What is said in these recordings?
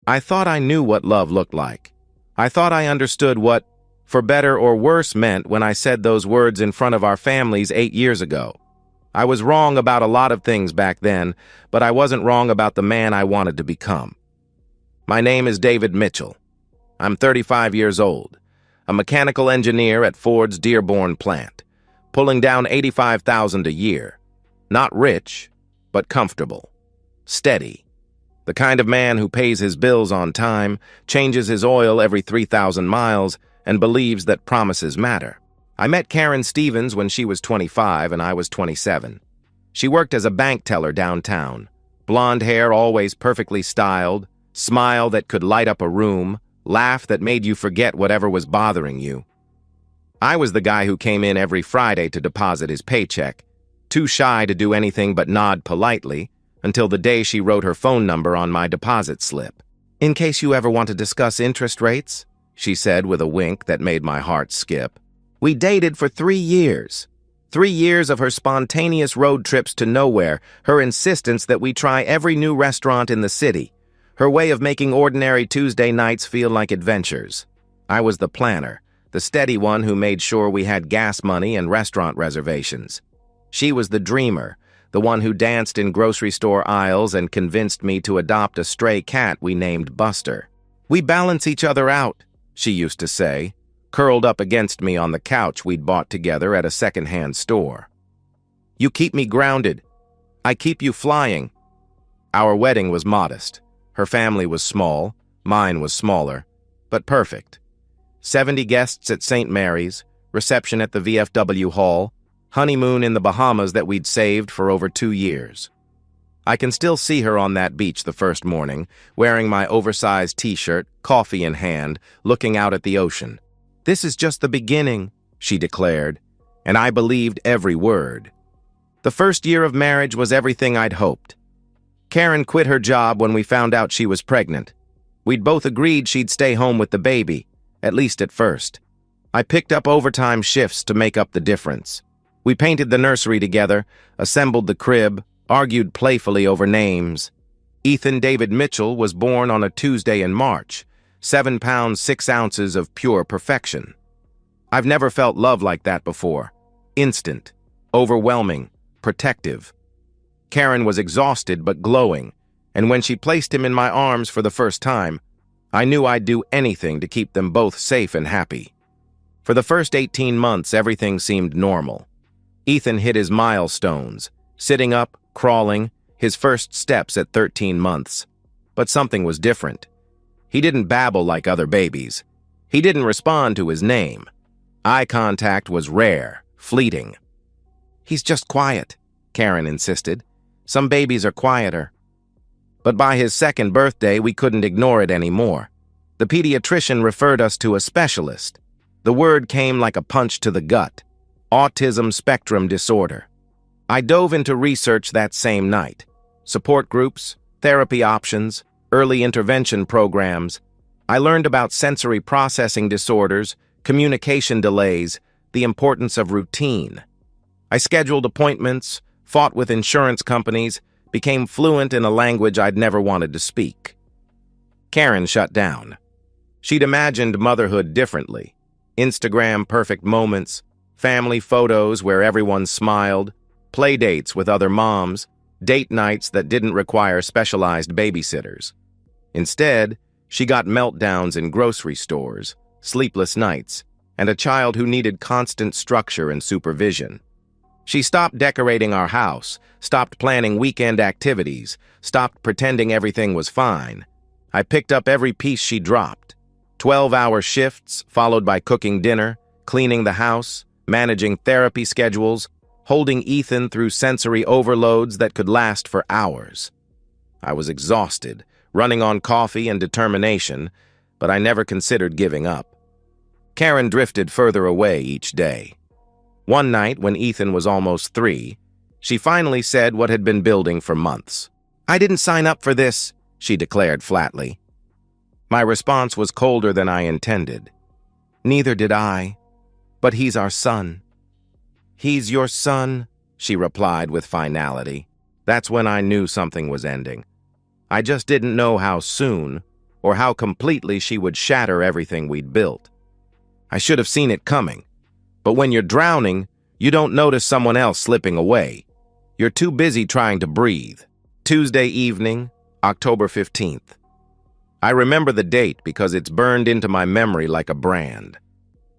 I thought I knew what love looked like. I thought I understood what for better or worse meant when I said those words in front of our families 8 years ago. I was wrong about a lot of things back then, but I wasn't wrong about the man I wanted to become. My name is David Mitchell. I'm 35 years old, a mechanical engineer at Ford's Dearborn plant, pulling down $85,000 a year. Not rich, but comfortable. Steady. The kind of man who pays his bills on time, changes his oil every 3,000 miles, and believes that promises matter. I met Karen Stevens when she was 25 and I was 27. She worked as a bank teller downtown. Blonde hair always perfectly styled, smile that could light up a room, laugh that made you forget whatever was bothering you. I was the guy who came in every Friday to deposit his paycheck, too shy to do anything but nod politely, until the day she wrote her phone number on my deposit slip. "In case you ever want to discuss interest rates," she said with a wink that made my heart skip. We dated for 3 years. 3 years of her spontaneous road trips to nowhere, her insistence that we try every new restaurant in the city, her way of making ordinary Tuesday nights feel like adventures. I was the planner, the steady one who made sure we had gas money and restaurant reservations. She was the dreamer, the one who danced in grocery store aisles and convinced me to adopt a stray cat we named Buster. "We balance each other out," she used to say, curled up against me on the couch we'd bought together at a second-hand store. "You keep me grounded. I keep you flying." Our wedding was modest. Her family was small, mine was smaller, but perfect. 70 guests at St. Mary's, reception at the VFW Hall, honeymoon in the Bahamas that we'd saved for over 2 years. I can still see her on that beach the first morning, wearing my oversized t-shirt, coffee in hand, looking out at the ocean. "This is just the beginning," she declared, and I believed every word. The first year of marriage was everything I'd hoped. Karen quit her job when we found out she was pregnant. We'd both agreed she'd stay home with the baby, at least at first. I picked up overtime shifts to make up the difference. We painted the nursery together, assembled the crib, argued playfully over names. Ethan David Mitchell was born on a Tuesday in March, 7 pounds 6 ounces of pure perfection. I've never felt love like that before. Instant, overwhelming, protective. Karen was exhausted but glowing, and when she placed him in my arms for the first time, I knew I'd do anything to keep them both safe and happy. For the first 18 months, everything seemed normal. Ethan hit his milestones, sitting up, crawling, his first steps at 13 months. But something was different. He didn't babble like other babies. He didn't respond to his name. Eye contact was rare, fleeting. "He's just quiet," Karen insisted. "Some babies are quieter." But by his second birthday, we couldn't ignore it anymore. The pediatrician referred us to a specialist. The word came like a punch to the gut. Autism spectrum disorder. I dove into research that same night. Support groups, therapy options, early intervention programs. I learned about sensory processing disorders, communication delays, the importance of routine. I scheduled appointments, fought with insurance companies, became fluent in a language I'd never wanted to speak. Karen shut down. She'd imagined motherhood differently. Instagram perfect moments, family photos where everyone smiled, play dates with other moms, date nights that didn't require specialized babysitters. Instead, she got meltdowns in grocery stores, sleepless nights, and a child who needed constant structure and supervision. She stopped decorating our house, stopped planning weekend activities, stopped pretending everything was fine. I picked up every piece she dropped. 12-hour shifts, followed by cooking dinner, cleaning the house, managing therapy schedules, holding Ethan through sensory overloads that could last for hours. I was exhausted, running on coffee and determination, but I never considered giving up. Karen drifted further away each day. One night, when Ethan was almost 3, she finally said what had been building for months. "I didn't sign up for this," she declared flatly. My response was colder than I intended. "Neither did I, but he's our son." "He's your son," she replied with finality. That's when I knew something was ending. I just didn't know how soon or how completely she would shatter everything we'd built. I should have seen it coming. But when you're drowning, you don't notice someone else slipping away. You're too busy trying to breathe. Tuesday evening, October 15th. I remember the date because it's burned into my memory like a brand.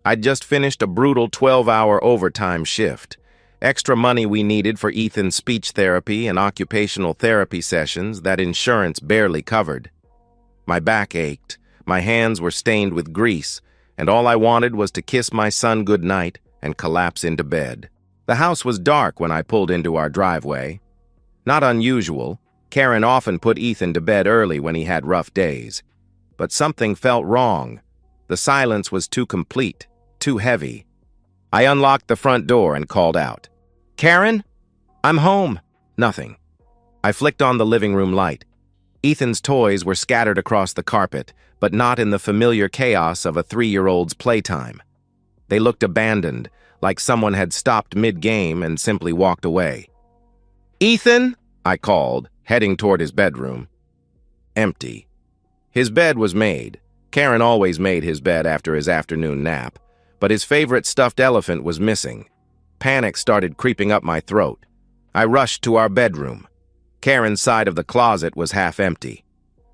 I'd just finished a brutal 12-hour overtime shift. Extra money we needed for Ethan's speech therapy and occupational therapy sessions that insurance barely covered. My back ached, my hands were stained with grease, and all I wanted was to kiss my son goodnight and collapse into bed. The house was dark when I pulled into our driveway. Not unusual. Karen often put Ethan to bed early when he had rough days. But something felt wrong. The silence was too complete, too heavy. I unlocked the front door and called out, "Karen? I'm home." Nothing. I flicked on the living room light. Ethan's toys were scattered across the carpet, but not in the familiar chaos of a 3-year-old's playtime. They looked abandoned, like someone had stopped mid-game and simply walked away. "Ethan?" I called, heading toward his bedroom. Empty. His bed was made. Karen always made his bed after his afternoon nap, but his favorite stuffed elephant was missing. Panic started creeping up my throat. I rushed to our bedroom. Karen's side of the closet was half empty.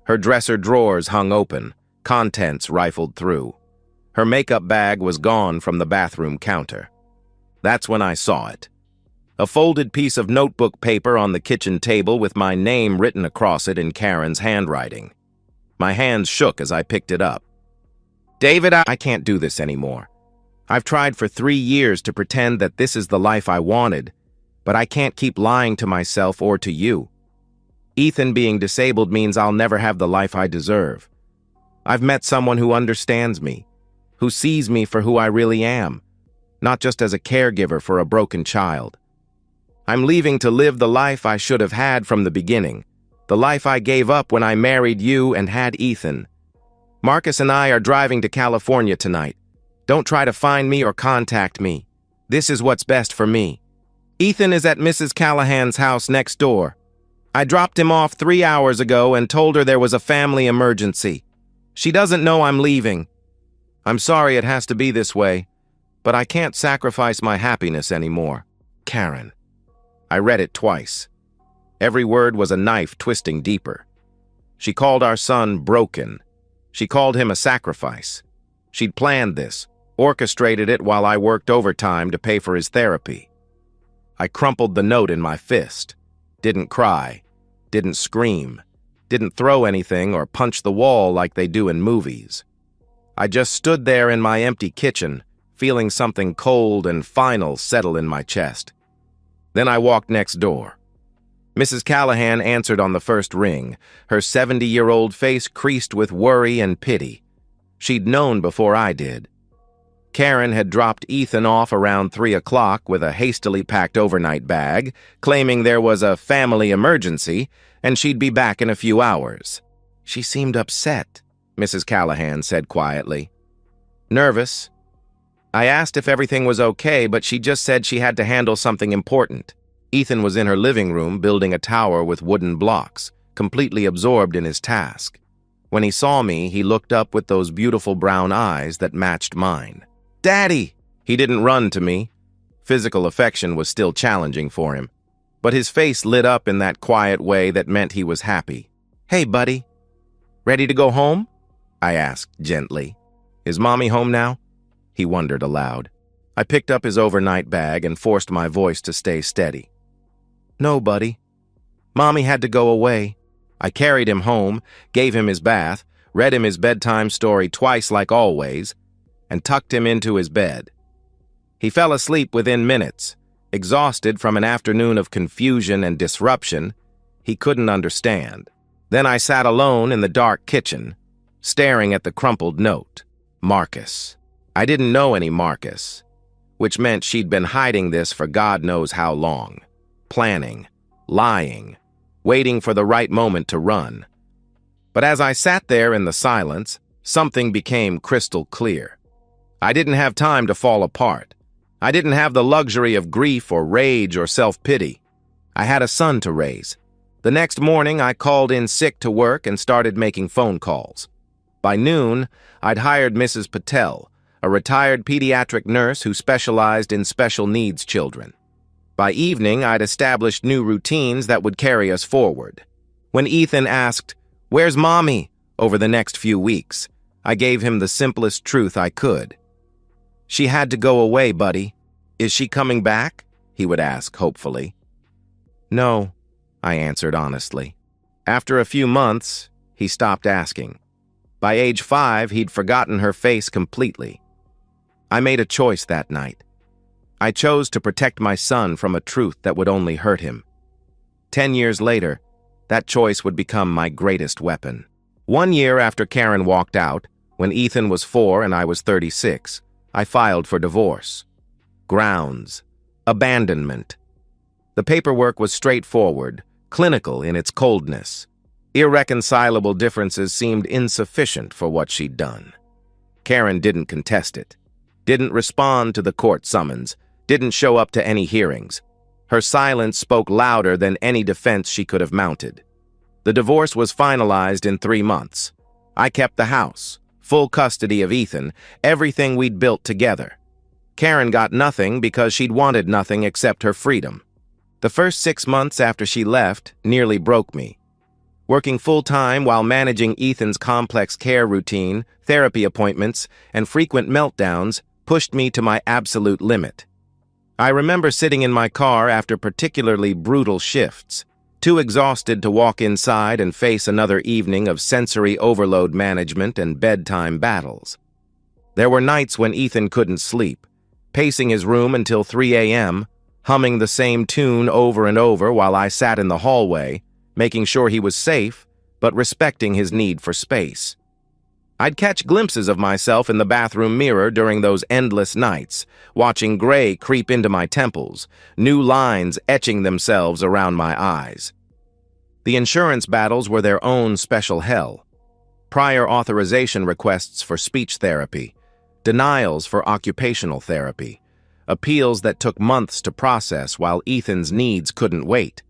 Her dresser drawers hung open, contents rifled through. Her makeup bag was gone from the bathroom counter. That's when I saw it. A folded piece of notebook paper on the kitchen table with my name written across it in Karen's handwriting. My hands shook as I picked it up. "David, I can't do this anymore. I've tried for 3 years to pretend that this is the life I wanted, but I can't keep lying to myself or to you. Ethan being disabled means I'll never have the life I deserve. I've met someone who understands me, who sees me for who I really am, not just as a caregiver for a broken child. I'm leaving to live the life I should have had from the beginning, the life I gave up when I married you and had Ethan. Marcus and I are driving to California tonight. Don't try to find me or contact me. This is what's best for me. Ethan is at Mrs. Callahan's house next door. I dropped him off 3 hours ago and told her there was a family emergency. She doesn't know I'm leaving. I'm sorry it has to be this way, but I can't sacrifice my happiness anymore. Karen." I read it twice. Every word was a knife twisting deeper. She called our son broken. She called him a sacrifice. She'd planned this, orchestrated it while I worked overtime to pay for his therapy. I crumpled the note in my fist. Didn't cry. Didn't scream. Didn't throw anything or punch the wall like they do in movies. I just stood there in my empty kitchen, feeling something cold and final settle in my chest. Then I walked next door. Mrs. Callahan answered on the first ring, her 70-year-old face creased with worry and pity. She'd known before I did. Karen had dropped Ethan off around 3 o'clock with a hastily packed overnight bag, claiming there was a family emergency and she'd be back in a few hours. She seemed upset, Mrs. Callahan said quietly. Nervous. I asked if everything was okay, but she just said she had to handle something important. Ethan was in her living room building a tower with wooden blocks, completely absorbed in his task. When he saw me, he looked up with those beautiful brown eyes that matched mine. "Daddy!" He didn't run to me. Physical affection was still challenging for him, but his face lit up in that quiet way that meant he was happy. "Hey, buddy. Ready to go home?" I asked gently. "Is Mommy home now?" He wondered aloud. I picked up his overnight bag and forced my voice to stay steady. "No, buddy. Mommy had to go away." I carried him home, gave him his bath, read him his bedtime story twice like always, and tucked him into his bed. He fell asleep within minutes, exhausted from an afternoon of confusion and disruption he couldn't understand. Then I sat alone in the dark kitchen, staring at the crumpled note. Marcus. I didn't know any Marcus, which meant she'd been hiding this for God knows how long. Planning, lying, waiting for the right moment to run. But as I sat there in the silence, something became crystal clear. I didn't have time to fall apart. I didn't have the luxury of grief or rage or self-pity. I had a son to raise. The next morning, I called in sick to work and started making phone calls. By noon, I'd hired Mrs. Patel, a retired pediatric nurse who specialized in special needs children. By evening, I'd established new routines that would carry us forward. When Ethan asked, "Where's Mommy?" over the next few weeks, I gave him the simplest truth I could. "She had to go away, buddy. Is she coming back?" he would ask hopefully. "No," I answered honestly. After a few months, he stopped asking. By age 5, he'd forgotten her face completely. I made a choice that night. I chose to protect my son from a truth that would only hurt him. 10 years later, that choice would become my greatest weapon. 1 year after Karen walked out, when Ethan was 4 and I was 36, I filed for divorce. Grounds. Abandonment. The paperwork was straightforward, clinical in its coldness. Irreconcilable differences seemed insufficient for what she'd done. Karen didn't contest it, didn't respond to the court summons, didn't show up to any hearings. Her silence spoke louder than any defense she could have mounted. The divorce was finalized in 3 months. I kept the house, full custody of Ethan, everything we'd built together. Karen got nothing because she'd wanted nothing except her freedom. The first 6 months after she left nearly broke me. Working full-time while managing Ethan's complex care routine, therapy appointments, and frequent meltdowns pushed me to my absolute limit. I remember sitting in my car after particularly brutal shifts, too exhausted to walk inside and face another evening of sensory overload management and bedtime battles. There were nights when Ethan couldn't sleep, pacing his room until 3 a.m., humming the same tune over and over while I sat in the hallway, making sure he was safe, but respecting his need for space. I'd catch glimpses of myself in the bathroom mirror during those endless nights, watching gray creep into my temples, new lines etching themselves around my eyes. The insurance battles were their own special hell. Prior authorization requests for speech therapy, denials for occupational therapy, appeals that took months to process while Ethan's needs couldn't wait.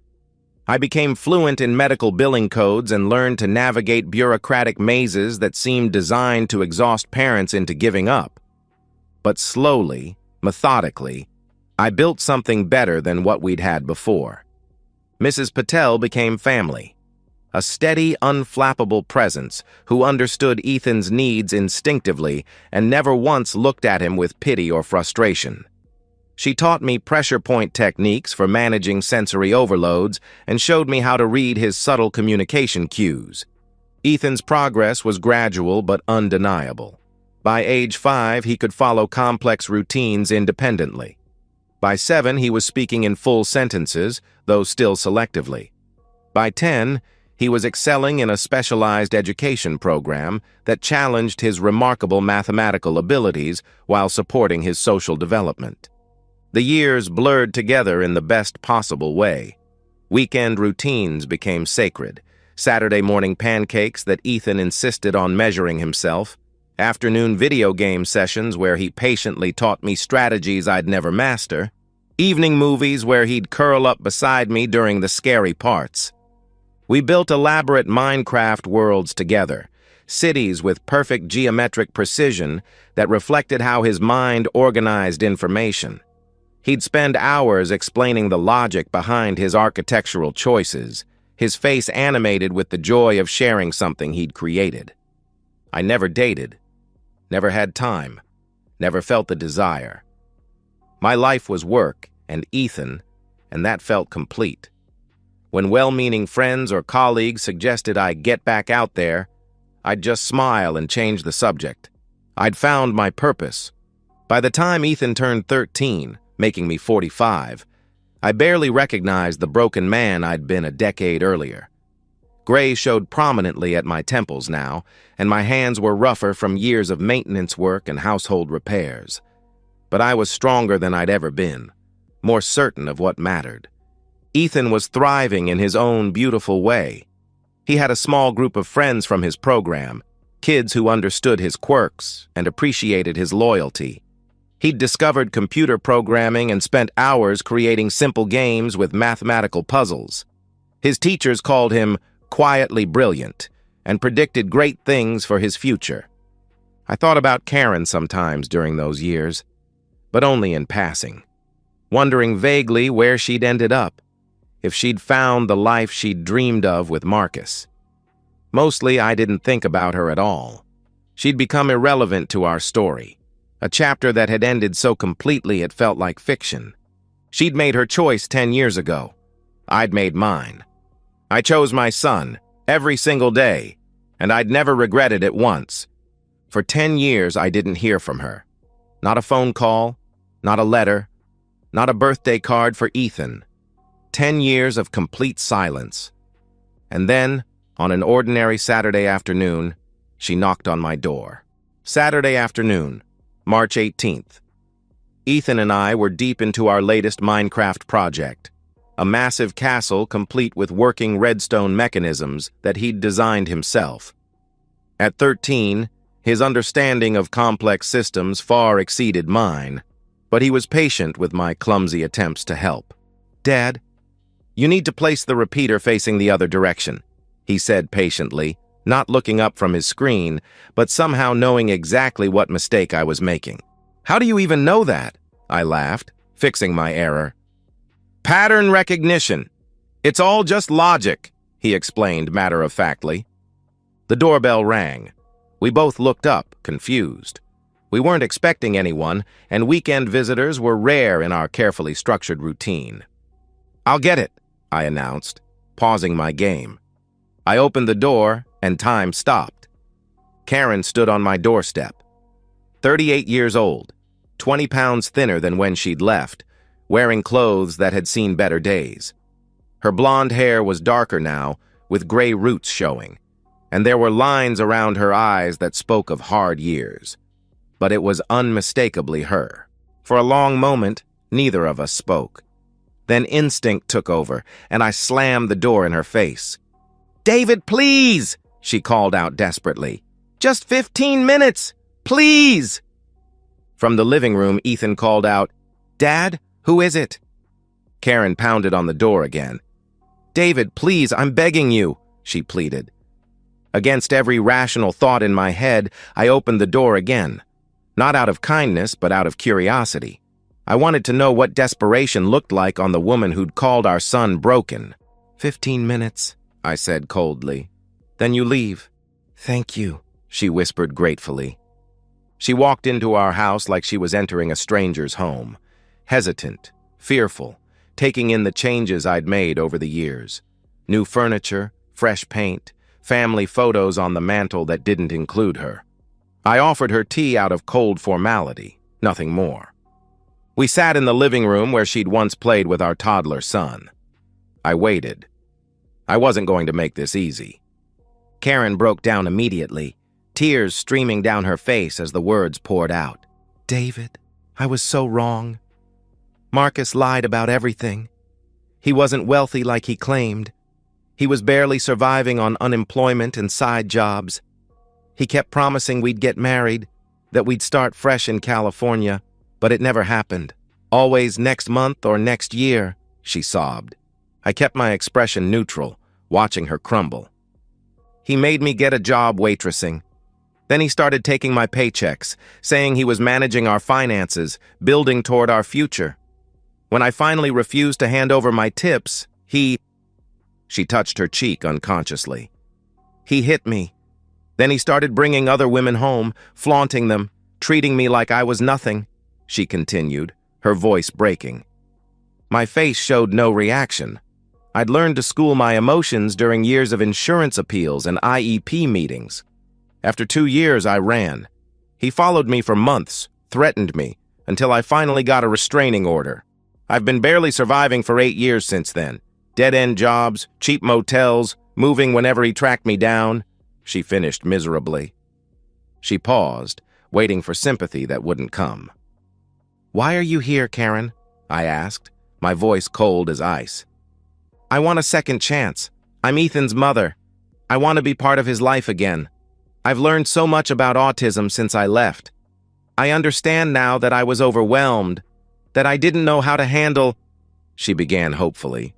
I became fluent in medical billing codes and learned to navigate bureaucratic mazes that seemed designed to exhaust parents into giving up. But slowly, methodically, I built something better than what we'd had before. Mrs. Patel became family, a steady, unflappable presence who understood Ethan's needs instinctively and never once looked at him with pity or frustration. She taught me pressure point techniques for managing sensory overloads and showed me how to read his subtle communication cues. Ethan's progress was gradual but undeniable. By age 5, he could follow complex routines independently. By 7, he was speaking in full sentences, though still selectively. By 10, he was excelling in a specialized education program that challenged his remarkable mathematical abilities while supporting his social development. The years blurred together in the best possible way. Weekend routines became sacred. Saturday morning pancakes that Ethan insisted on measuring himself. Afternoon video game sessions where he patiently taught me strategies I'd never master. Evening movies where he'd curl up beside me during the scary parts. We built elaborate Minecraft worlds together, cities with perfect geometric precision that reflected how his mind organized information. He'd spend hours explaining the logic behind his architectural choices, his face animated with the joy of sharing something he'd created. I never dated, never had time, never felt the desire. My life was work and Ethan, and that felt complete. When well-meaning friends or colleagues suggested I get back out there, I'd just smile and change the subject. I'd found my purpose. By the time Ethan turned 13, making me 45, I barely recognized the broken man I'd been a decade earlier. Gray showed prominently at my temples now, and my hands were rougher from years of maintenance work and household repairs. But I was stronger than I'd ever been, more certain of what mattered. Ethan was thriving in his own beautiful way. He had a small group of friends from his program, kids who understood his quirks and appreciated his loyalty. He'd discovered computer programming and spent hours creating simple games with mathematical puzzles. His teachers called him quietly brilliant, and predicted great things for his future. I thought about Karen sometimes during those years, but only in passing, wondering vaguely where she'd ended up, if she'd found the life she'd dreamed of with Marcus. Mostly, I didn't think about her at all. She'd become irrelevant to our story, a chapter that had ended so completely it felt like fiction. She'd made her choice 10 years ago. I'd made mine. I chose my son, every single day, and I'd never regretted it once. For 10 years, I didn't hear from her. Not a phone call, not a letter, not a birthday card for Ethan. 10 years of complete silence. And then, on an ordinary Saturday afternoon, she knocked on my door. Saturday afternoon, March 18th. Ethan and I were deep into our latest Minecraft project, a massive castle complete with working redstone mechanisms that he'd designed himself. At 13, his understanding of complex systems far exceeded mine, but he was patient with my clumsy attempts to help. "Dad, you need to place the repeater facing the other direction," he said patiently, not looking up from his screen, but somehow knowing exactly what mistake I was making. "How do you even know that?" I laughed, fixing my error. "Pattern recognition. It's all just logic," he explained matter-of-factly. The doorbell rang. We both looked up, confused. We weren't expecting anyone, and weekend visitors were rare in our carefully structured routine. "I'll get it," I announced, pausing my game. I opened the door, and time stopped. Karen stood on my doorstep. 38 years old, 20 pounds thinner than when she'd left, wearing clothes that had seen better days. Her blonde hair was darker now, with gray roots showing, and there were lines around her eyes that spoke of hard years. But it was unmistakably her. For a long moment, neither of us spoke. Then instinct took over, and I slammed the door in her face. "David, please!" she called out desperately. "Just 15 minutes! Please!" From the living room, Ethan called out, "Dad, who is it?" Karen pounded on the door again. "David, please, I'm begging you," she pleaded. Against every rational thought in my head, I opened the door again. Not out of kindness, but out of curiosity. I wanted to know what desperation looked like on the woman who'd called our son broken. 15 minutes, I said coldly. "Then you leave." "Thank you," she whispered gratefully. She walked into our house like she was entering a stranger's home, hesitant, fearful, taking in the changes I'd made over the years. New furniture, fresh paint, family photos on the mantle that didn't include her. I offered her tea out of cold formality, nothing more. We sat in the living room where she'd once played with our toddler son. I waited. I wasn't going to make this easy. Karen broke down immediately, tears streaming down her face as the words poured out. "David, I was so wrong. Marcus lied about everything. He wasn't wealthy like he claimed. He was barely surviving on unemployment and side jobs. He kept promising we'd get married, that we'd start fresh in California, but it never happened. Always next month or next year," she sobbed. I kept my expression neutral, watching her crumble. "He made me get a job waitressing. Then he started taking my paychecks, saying he was managing our finances, building toward our future. When I finally refused to hand over my tips, She touched her cheek unconsciously. "He hit me. Then he started bringing other women home, flaunting them, treating me like I was nothing," she continued, her voice breaking. My face showed no reaction. I'd learned to school my emotions during years of insurance appeals and IEP meetings. After 2 years, I ran. He followed me for months, threatened me, until I finally got a restraining order. I've been barely surviving for 8 years since then. Dead-end jobs, cheap motels, moving whenever he tracked me down," she finished miserably. She paused, waiting for sympathy that wouldn't come. "Why are you here, Karen?" I asked, my voice cold as ice. "I want a second chance. I'm Ethan's mother. I want to be part of his life again. I've learned so much about autism since I left. I understand now that I was overwhelmed, that I didn't know how to handle—" she began hopefully.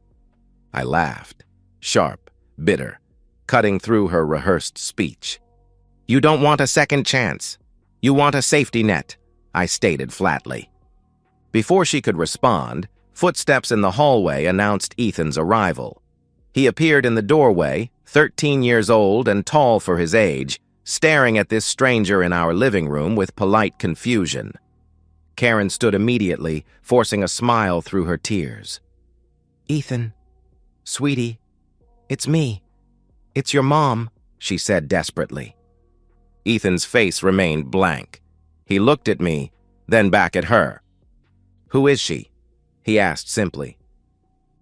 I laughed, sharp, bitter. cutting through her rehearsed speech. "You don't want a second chance. You want a safety net," I stated flatly. Before she could respond, footsteps in the hallway announced Ethan's arrival. He appeared in the doorway, 13 years old and tall for his age, staring at this stranger in our living room with polite confusion. Karen stood immediately, forcing a smile through her tears. "Ethan, sweetie, it's me. It's your mom," she said desperately. Ethan's face remained blank. He looked at me, then back at her. "Who is she?" he asked simply.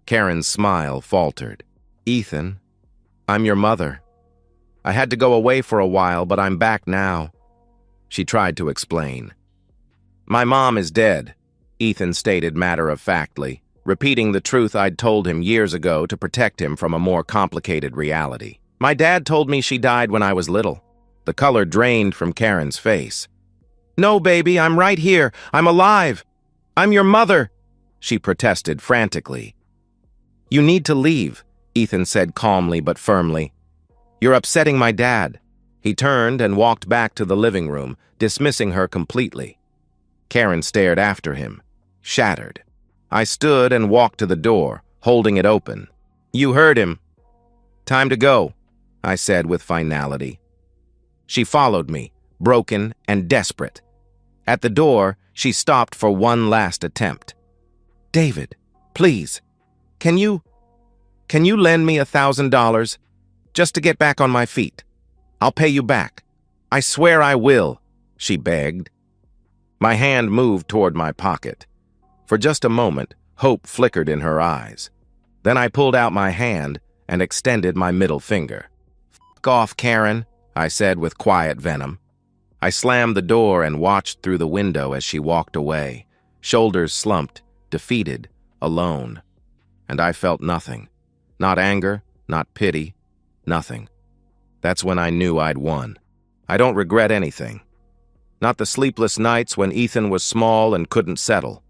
Karen's smile faltered. "Ethan, I'm your mother. I had to go away for a while, but I'm back now," she tried to explain. "My mom is dead," Ethan stated matter-of-factly, repeating the truth I'd told him years ago to protect him from a more complicated reality. "My dad told me she died when I was little." The color drained from Karen's face. "No, baby, I'm right here. I'm alive. I'm your mother," she protested frantically. "You need to leave," Ethan said calmly but firmly. "You're upsetting my dad." He turned and walked back to the living room, dismissing her completely. Karen stared after him, shattered. I stood and walked to the door, holding it open. "You heard him. Time to go," I said with finality. She followed me, broken and desperate. At the door, she stopped for one last attempt. "David, please, can you lend me $1,000 just to get back on my feet? I'll pay you back. I swear I will," she begged. My hand moved toward my pocket. For just a moment, hope flickered in her eyes. Then I pulled out my hand and extended my middle finger. "F off, Karen," I said with quiet venom. I slammed the door and watched through the window as she walked away, shoulders slumped, defeated, alone. And I felt nothing. Not anger, not pity, nothing. That's when I knew I'd won. I don't regret anything. Not the sleepless nights when Ethan was small and couldn't settle.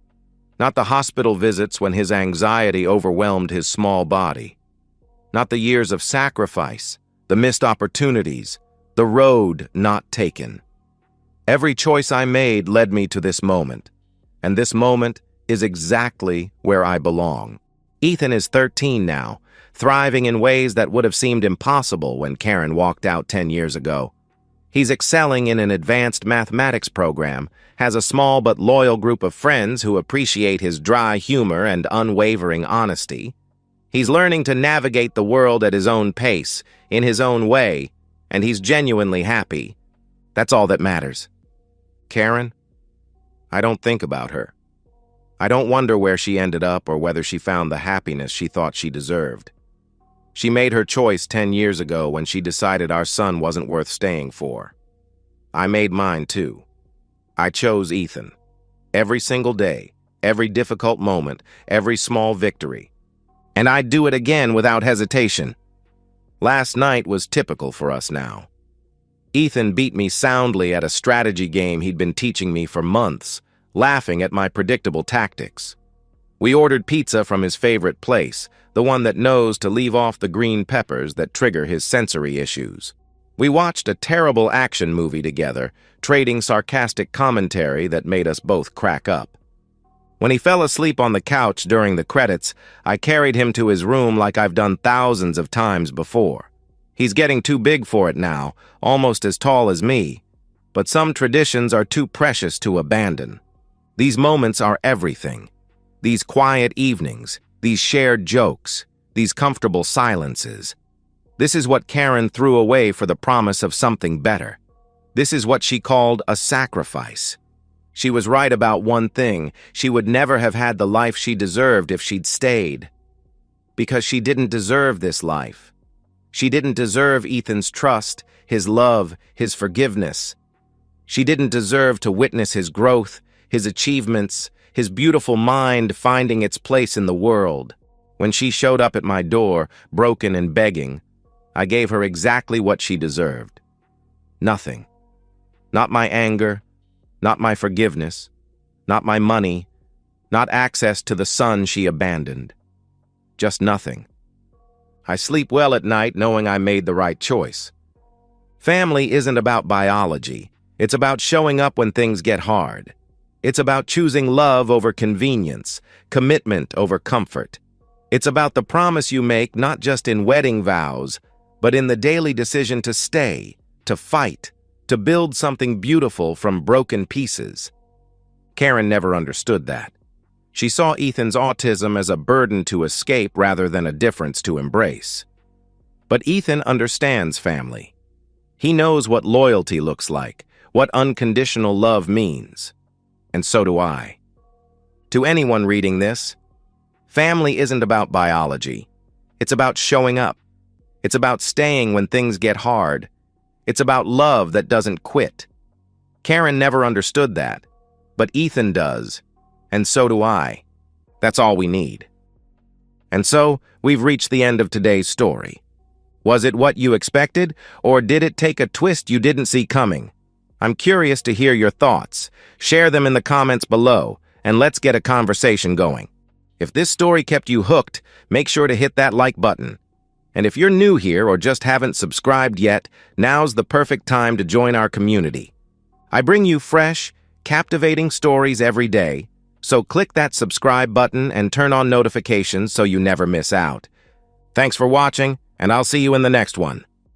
Not the hospital visits when his anxiety overwhelmed his small body. Not the years of sacrifice, the missed opportunities, the road not taken. Every choice I made led me to this moment, and this moment is exactly where I belong. Ethan is 13 now, thriving in ways that would have seemed impossible when Karen walked out 10 years ago. He's excelling in an advanced mathematics program, has a small but loyal group of friends who appreciate his dry humor and unwavering honesty. He's learning to navigate the world at his own pace, in his own way, and he's genuinely happy. That's all that matters. Karen, I don't think about her. I don't wonder where she ended up or whether she found the happiness she thought she deserved. She made her choice 10 years ago when she decided our son wasn't worth staying for. I made mine too. I chose Ethan. Every single day, every difficult moment, every small victory. And I'd do it again without hesitation. Last night was typical for us now. Ethan beat me soundly at a strategy game he'd been teaching me for months, laughing at my predictable tactics. We ordered pizza from his favorite place, the one that knows to leave off the green peppers that trigger his sensory issues. We watched a terrible action movie together, trading sarcastic commentary that made us both crack up. When he fell asleep on the couch during the credits, I carried him to his room like I've done thousands of times before. He's getting too big for it now, almost as tall as me. But some traditions are too precious to abandon. These moments are everything. These quiet evenings, these shared jokes, these comfortable silences. This is what Karen threw away for the promise of something better. This is what she called a sacrifice. She was right about one thing. She would never have had the life she deserved if she'd stayed. Because she didn't deserve this life. She didn't deserve Ethan's trust, his love, his forgiveness. She didn't deserve to witness his growth, his achievements, his beautiful mind finding its place in the world. When she showed up at my door, broken and begging, I gave her exactly what she deserved. Nothing. Not my anger, not my forgiveness, not my money, not access to the son she abandoned. Just nothing. I sleep well at night knowing I made the right choice. Family isn't about biology. It's about showing up when things get hard. It's about choosing love over convenience, commitment over comfort. It's about the promise you make not just in wedding vows, but in the daily decision to stay, to fight, to build something beautiful from broken pieces. Karen never understood that. She saw Ethan's autism as a burden to escape rather than a difference to embrace. But Ethan understands family. He knows what loyalty looks like, what unconditional love means. And so do I. To anyone reading this, family isn't about biology. It's about showing up. It's about staying when things get hard. It's about love that doesn't quit. Karen never understood that, but Ethan does, and so do I. That's all we need. And so, we've reached the end of today's story. Was it what you expected, or did it take a twist you didn't see coming? I'm curious to hear your thoughts. Share them in the comments below, and let's get a conversation going. If this story kept you hooked, make sure to hit that like button. And if you're new here or just haven't subscribed yet, now's the perfect time to join our community. I bring you fresh, captivating stories every day, so click that subscribe button and turn on notifications so you never miss out. Thanks for watching, and I'll see you in the next one.